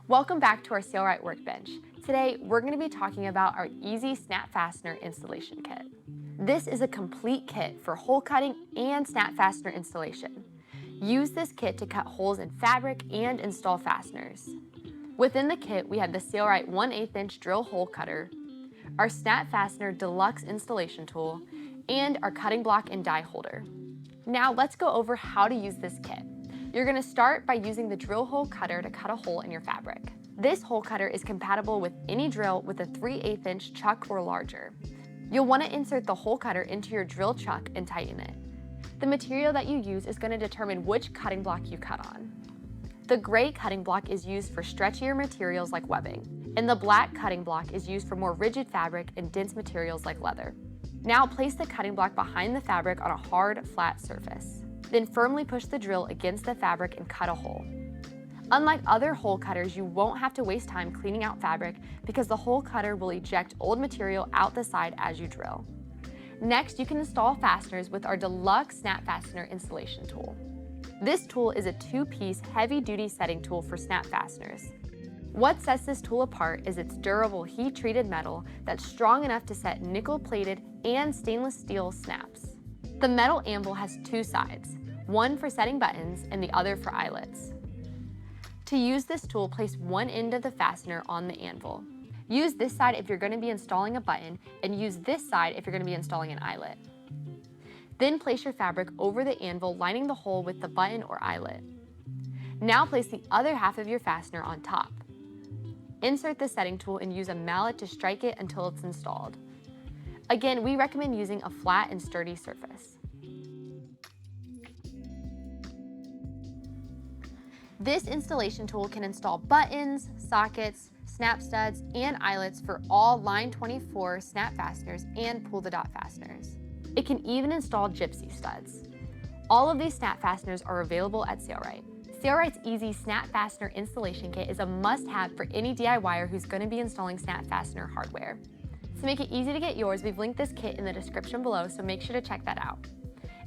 Welcome back to our Sailrite workbench. Today, we're going to be talking about our easy Snap Fastener Installation Kit. This is a complete kit for hole cutting and snap fastener installation. Use this kit to cut holes in fabric and install fasteners. Within the kit, we have the Sailrite 1/8 inch drill hole cutter, our Snap Fastener Deluxe installation tool, and our cutting block and die holder. Now let's go over how to use this kit. You're going to start by using the drill hole cutter to cut a hole in your fabric. This hole cutter is compatible with any drill with a 3/8 inch chuck or larger. You'll want to insert the hole cutter into your drill chuck and tighten it. The material that you use is going to determine which cutting block you cut on. The gray cutting block is used for stretchier materials like webbing, and the black cutting block is used for more rigid fabric and dense materials like leather. Now place the cutting block behind the fabric on a hard, flat surface. Then firmly push the drill against the fabric and cut a hole. Unlike other hole cutters, you won't have to waste time cleaning out fabric because the hole cutter will eject old material out the side as you drill. Next, you can install fasteners with our Deluxe Snap Fastener Installation Tool. This tool is a 2-piece heavy-duty setting tool for snap fasteners. What sets this tool apart is its durable heat-treated metal that's strong enough to set nickel-plated and stainless steel snaps. The metal anvil has 2 sides, one for setting buttons and the other for eyelets. To use this tool, place one end of the fastener on the anvil. Use this side if you're going to be installing a button, and use this side if you're going to be installing an eyelet. Then place your fabric over the anvil, lining the hole with the button or eyelet. Now place the other half of your fastener on top. Insert the setting tool and use a mallet to strike it until it's installed. Again, we recommend using a flat and sturdy surface. This installation tool can install buttons, sockets, snap studs, and eyelets for all line 24 snap fasteners and pull-the-dot fasteners. It can even install gypsy studs. All of these snap fasteners are available at Sailrite. Sailrite's easy Snap Fastener Installation Kit is a must-have for any DIYer who's going to be installing snap fastener hardware. To make it easy to get yours, we've linked this kit in the description below, so make sure to check that out.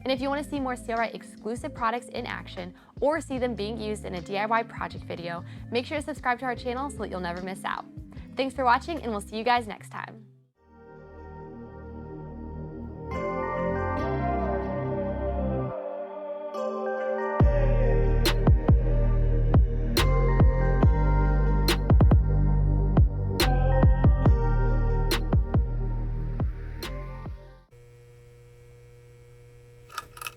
And if you want to see more Sailrite exclusive products in action or see them being used in a DIY project video, make sure to subscribe to our channel so that you'll never miss out. Thanks for watching, and we'll see you guys next time.